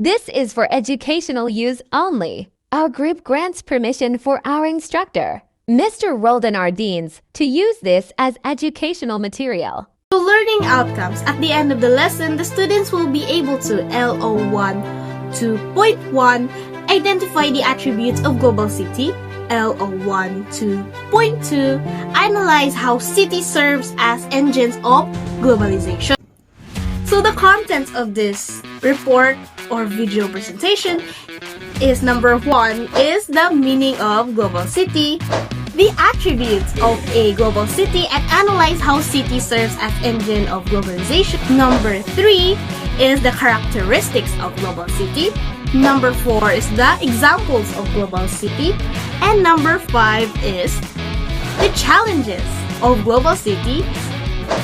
This is for educational use only. Our group grants permission for our instructor, Mr. Roldan Ardines, to use this as educational material. So learning outcomes. At the end of the lesson, the students will be able to LO1 to point 1, identify the attributes of global city. LO1 to point 2, analyze how city serves as engines of globalization. So the contents of this report or video presentation is number 1 is the meaning of global city, the attributes of a global city, and analyze how city serves as engine of globalization. Number 3 is the characteristics of global city. Number 4 is the examples of global city. And number 5 is the challenges of global city.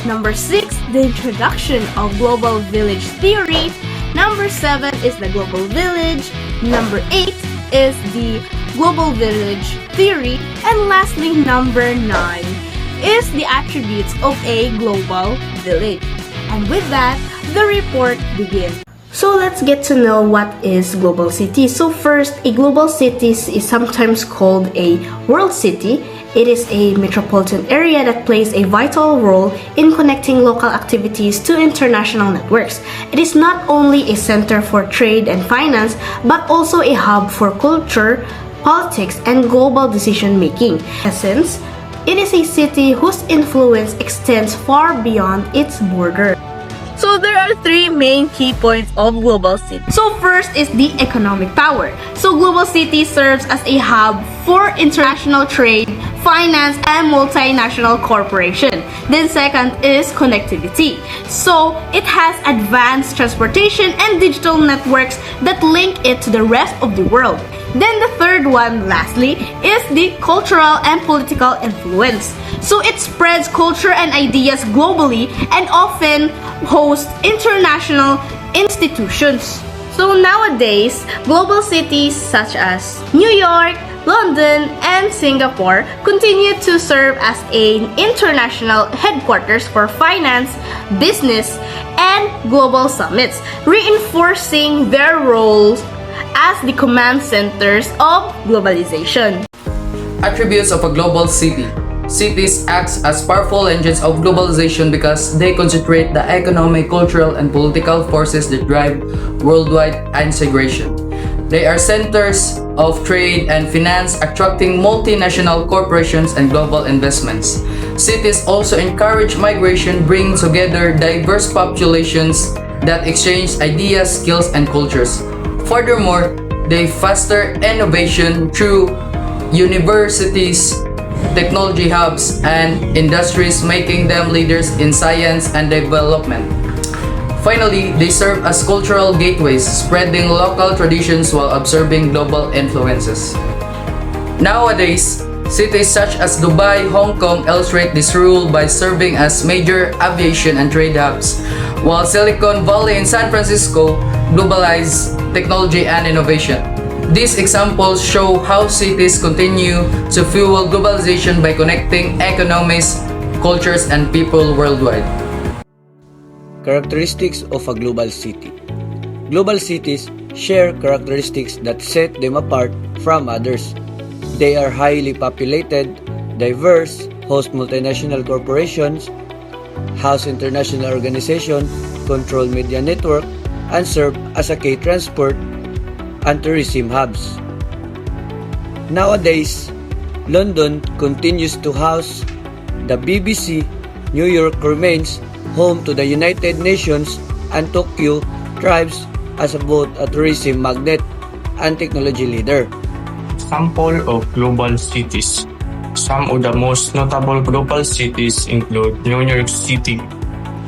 Number 6, the introduction of global village theory. Number 7 is the global village. Number 8 is the global village theory. And lastly, number 9 is the attributes of a global village. And with that, the report begins. So let's get to know what is global city. So first, a global city is sometimes called a world city. It is a metropolitan area that plays a vital role in connecting local activities to international networks. It is not only a center for trade and finance, but also a hub for culture, politics, and global decision-making. In essence, it is a city whose influence extends far beyond its border. So there are 3 main key points of global city. So first is the economic power. So global city serves as a hub for international trade, finance, and multinational corporation. Then second is connectivity. So it has advanced transportation and digital networks that link it to the rest of the world. Then the third one, lastly, is the cultural and political influence. So it spreads culture and ideas globally and often hosts international institutions. So nowadays, global cities such as New York, London, and Singapore continue to serve as an international headquarters for finance, business, and global summits, reinforcing their roles as the command centers of globalization. Attributes of a global city. Cities act as powerful engines of globalization because they concentrate the economic, cultural, and political forces that drive worldwide integration. They are centers of trade and finance, attracting multinational corporations and global investments. Cities also encourage migration, bringing together diverse populations that exchange ideas, skills, and cultures. Furthermore, they foster innovation through universities, technology hubs, and industries, making them leaders in science and development. Finally, they serve as cultural gateways, spreading local traditions while absorbing global influences. Nowadays, cities such as Dubai, Hong Kong illustrate this rule by serving as major aviation and trade hubs, while Silicon Valley and San Francisco globalize technology and innovation. These examples show how cities continue to fuel globalization by connecting economies, cultures, and people worldwide. Characteristics of a global city. Global cities share characteristics that set them apart from others. They are highly populated, diverse, host multinational corporations, house international organizations, control media network, and serve as a key transport and tourism hubs. Nowadays, London continues to house the BBC, New York remains home to the United Nations, and Tokyo thrives as both a tourism magnet and technology leader. Sample of global cities. Some of the most notable global cities include New York City,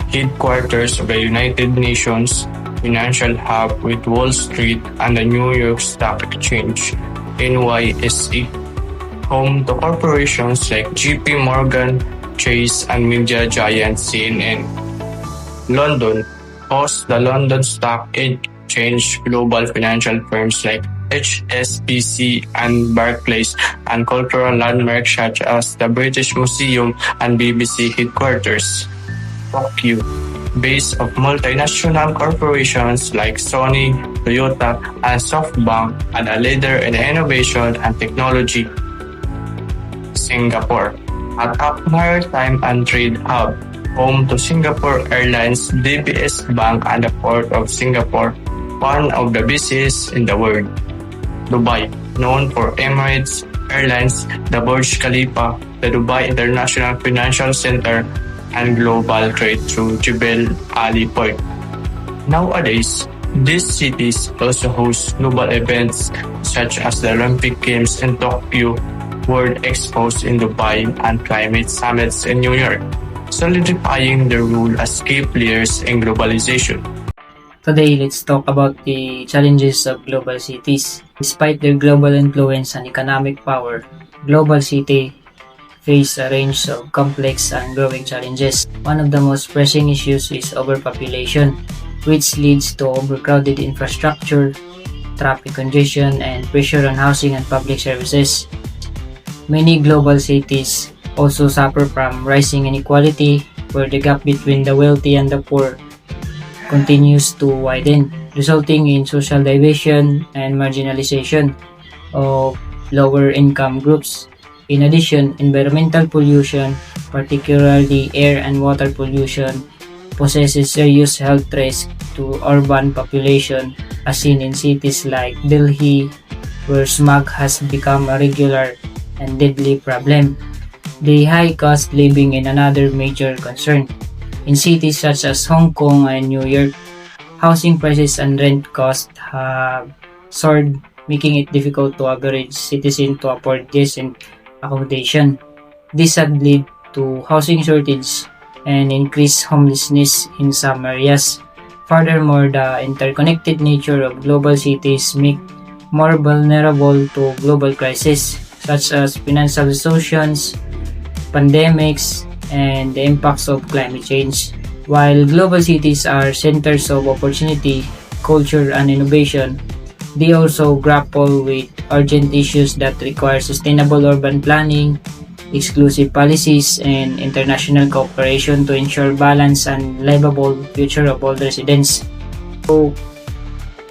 headquarters of the United Nations, financial hub with Wall Street and the New York Stock Exchange, NYSE, home to corporations like JP Morgan, Chase, and media giant CNN. London hosts the London Stock Exchange, global financial firms like HSBC and Barclays, and cultural landmarks such as the British Museum and BBC headquarters. Tokyo base of multinational corporations like Sony, Toyota, and SoftBank, and a leader in innovation and technology. Singapore, a top maritime and trade hub, home to Singapore Airlines, DBS Bank, and the Port of Singapore, one of the busiest in the world. Dubai, known for Emirates Airlines, the Burj Khalifa, the Dubai International Financial Center, and global trade through Jebel Ali Port. Nowadays, these cities also host global events such as the Olympic Games in Tokyo, World Expos in Dubai, and climate summits in New York, solidifying their role as key players in globalization. Today, let's talk about the challenges of global cities. Despite their global influence and economic power, global cities face a range of complex and growing challenges. One of the most pressing issues is overpopulation, which leads to overcrowded infrastructure, traffic congestion, and pressure on housing and public services. Many global cities also suffer from rising inequality, where the gap between the wealthy and the poor continues to widen, resulting in social division and marginalization of lower income groups. In addition, environmental pollution, particularly air and water pollution, poses serious health risks to urban population, as seen in cities like Delhi, where smog has become a regular and deadly problem. The high cost living is another major concern. In cities such as Hong Kong and New York, housing prices and rent costs have soared, making it difficult to average citizen to afford decent accommodation. This had led to housing shortage and increased homelessness in some areas. Furthermore, the interconnected nature of global cities make more vulnerable to global crises such as financial distortions, pandemics, and the impacts of climate change. While global cities are centers of opportunity, culture, and innovation, they also grapple with urgent issues that require sustainable urban planning, exclusive policies, and international cooperation to ensure balance and livable future of all residents. So,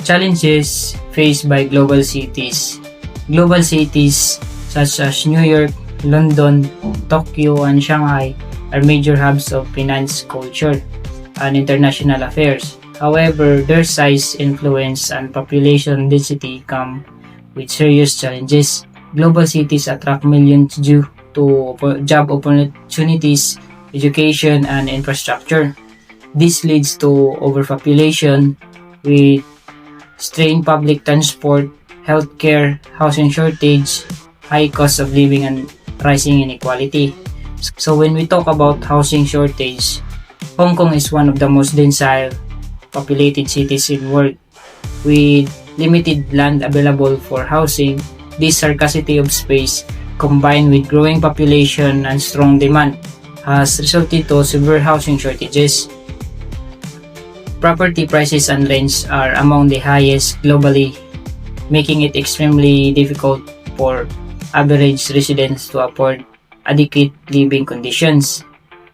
challenges faced by global cities. Global cities such as New York, London, Tokyo, and Shanghai are major hubs of finance, culture, and international affairs. However, their size, influence, and population density come with serious challenges. Global cities attract millions due to job opportunities, education, and infrastructure. This leads to overpopulation with strained public transport, healthcare, housing shortage, high cost of living, and rising inequality. So when we talk about housing shortage, Hong Kong is one of the most densely populated cities in the world. With limited land available for housing, this scarcity of space, combined with growing population and strong demand, has resulted to severe housing shortages. Property prices and rents are among the highest globally, making it extremely difficult for average residents to afford adequate living conditions.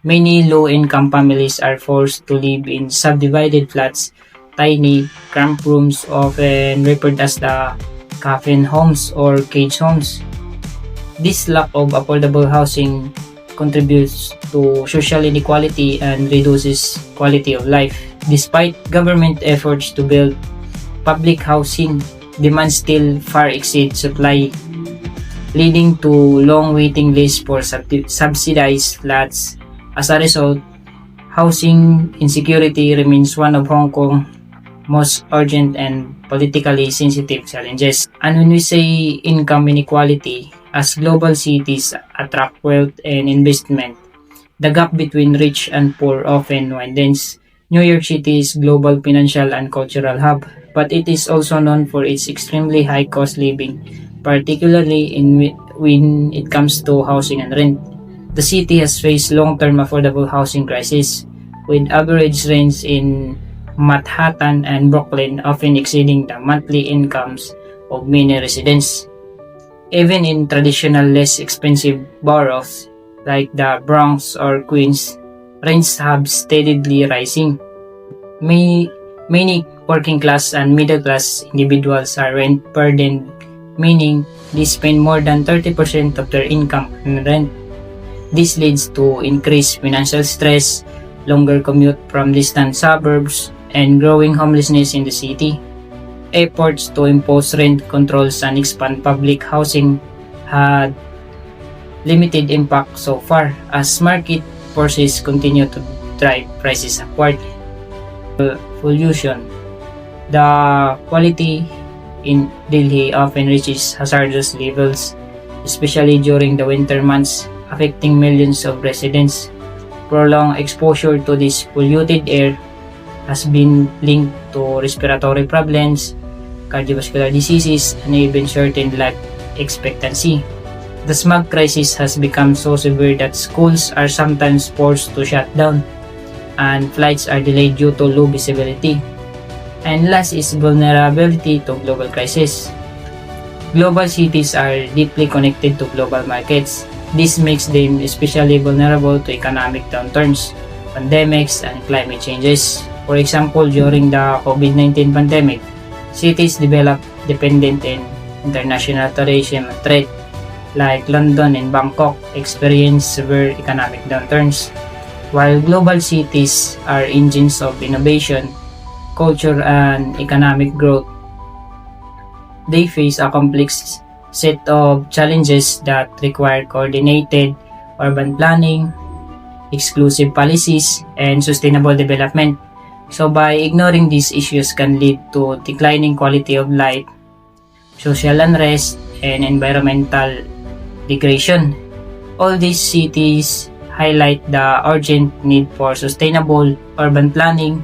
Many low-income families are forced to live in subdivided flats, tiny, cramped rooms often referred as the coffin homes or cage homes. This lack of affordable housing contributes to social inequality and reduces quality of life. Despite government efforts to build public housing, demand still far exceeds supply, leading to long waiting lists for subsidized flats. As a result, housing insecurity remains one of Hong Kong's most urgent and politically sensitive challenges. And when we say income inequality, as global cities attract wealth and investment, the gap between rich and poor often widens. New York City is global financial and cultural hub, but it is also known for its extremely high cost living, particularly when it comes to housing and rent. The city has faced long-term affordable housing crisis, with average rents in Manhattan and Brooklyn often exceeding the monthly incomes of many residents. Even in traditional less expensive boroughs like the Bronx or Queens, rents have steadily rising. Many working class and middle class individuals are rent burdened, meaning they spend more than 30% of their income on rent. This leads to increased financial stress, longer commute from distant suburbs, and growing homelessness in the city. Efforts to impose rent controls and expand public housing had limited impact so far as market forces continue to drive prices upward. Pollution. The quality in Delhi often reaches hazardous levels, especially during the winter months, affecting millions of residents. Prolonged exposure to this polluted air has been linked to respiratory problems, cardiovascular diseases, and even shortened life expectancy. The smog crisis has become so severe that schools are sometimes forced to shut down and flights are delayed due to low visibility. And last is vulnerability to global crisis. Global cities are deeply connected to global markets. This makes them especially vulnerable to economic downturns, pandemics, and climate changes. For example, during the COVID-19 pandemic, cities developed dependent in international tourism trade, like London and Bangkok, experienced severe economic downturns. While global cities are engines of innovation, culture, and economic growth, they face a complex set of challenges that require coordinated urban planning, exclusive policies, and sustainable development. So by ignoring these issues can lead to declining quality of life, social unrest, and environmental degradation. All these cities highlight the urgent need for sustainable urban planning,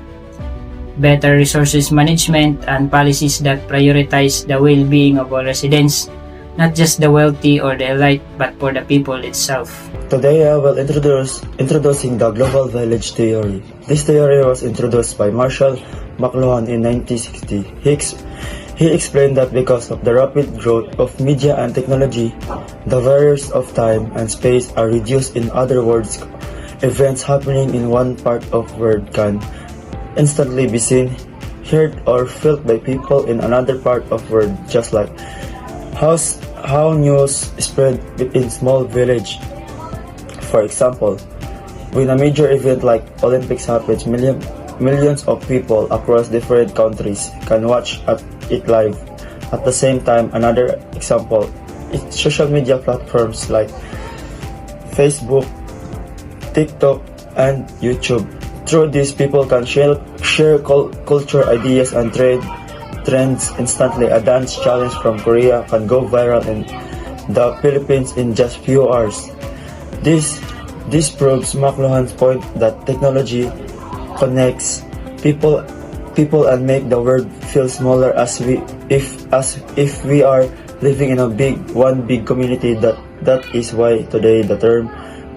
better resources management, and policies that prioritize the well-being of all residents, not just the wealthy or the elite, but for the people itself. Today I will introducing the Global Village Theory. This theory was introduced by Marshall McLuhan in 1960. He explained that because of the rapid growth of media and technology, the barriers of time and space are reduced. In other words, events happening in one part of the world can instantly be seen, heard, or felt by people in another part of the world, just like how news spread within small village. For example, when a major event like Olympics happens, millions of people across different countries can watch it live. At the same time, another example is social media platforms like Facebook, TikTok, and YouTube. Through these, people can share culture, ideas, and trends instantly. A dance challenge from Korea can go viral in the Philippines in just few hours. This proves McLuhan's point that technology connects people and make the world feel smaller as if we are living in one big community. That is why today the term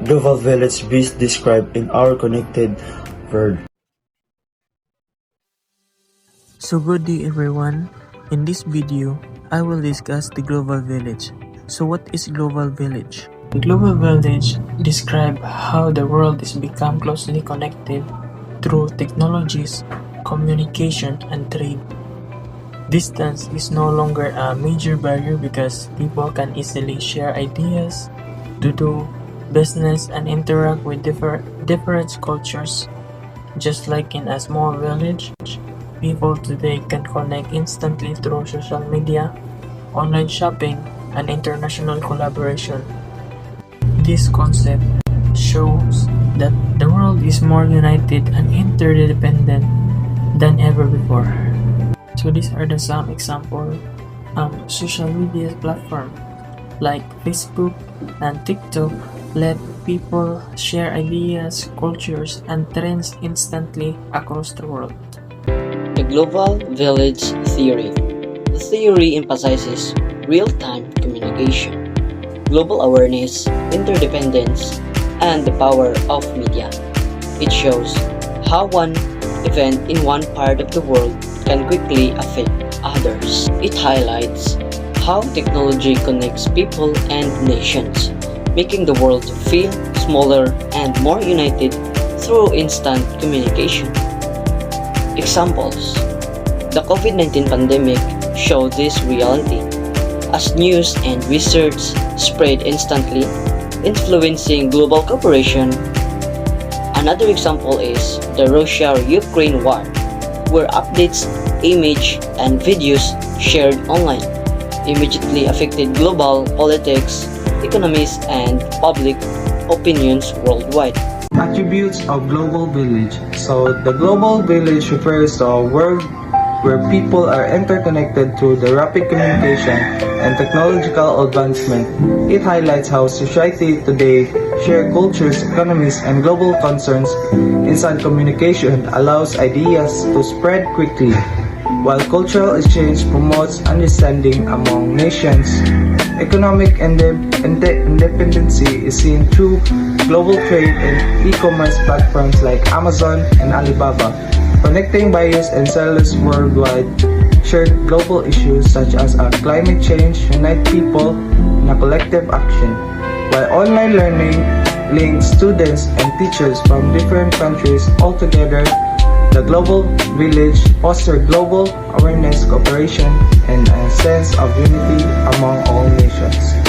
global village is described in our connected world. So good day everyone. In this video, I will discuss the global village. So what is global village? Global village describe how the world is become closely connected through technologies, communication, and trade. Distance is no longer a major barrier because people can easily share ideas, to do business, and interact with different cultures. Just like in a small village, people today can connect instantly through social media, online shopping, and international collaboration. This concept shows that the world is more united and interdependent than ever before. So these are some example social media platform like Facebook and TikTok let people share ideas, cultures, and trends instantly across the world. The Global Village Theory. The theory emphasizes real-time communication, global awareness, interdependence, and the power of media. It shows how one event in one part of the world can quickly affect others. It highlights how technology connects people and nations, making the world feel smaller and more united through instant communication. Examples: the COVID-19 pandemic showed this reality, as news and research spread instantly, influencing global cooperation. Another example is the Russia-Ukraine war, where updates, image, and videos shared online immediately affected global politics, economies, and public opinions worldwide. Attributes of global village. So the global village refers to a world where people are interconnected through the rapid communication and technological advancement. It highlights how society today share cultures, economies, and global concerns. Instant communication allows ideas to spread quickly, while cultural exchange promotes understanding among nations. Economic independency is seen through global trade and e-commerce platforms like Amazon and Alibaba, connecting buyers and sellers worldwide. Shared global issues such as climate change unite people in a collective action, while online learning links students and teachers from different countries all together. The global village fosters global awareness, cooperation, and a sense of unity among all nations.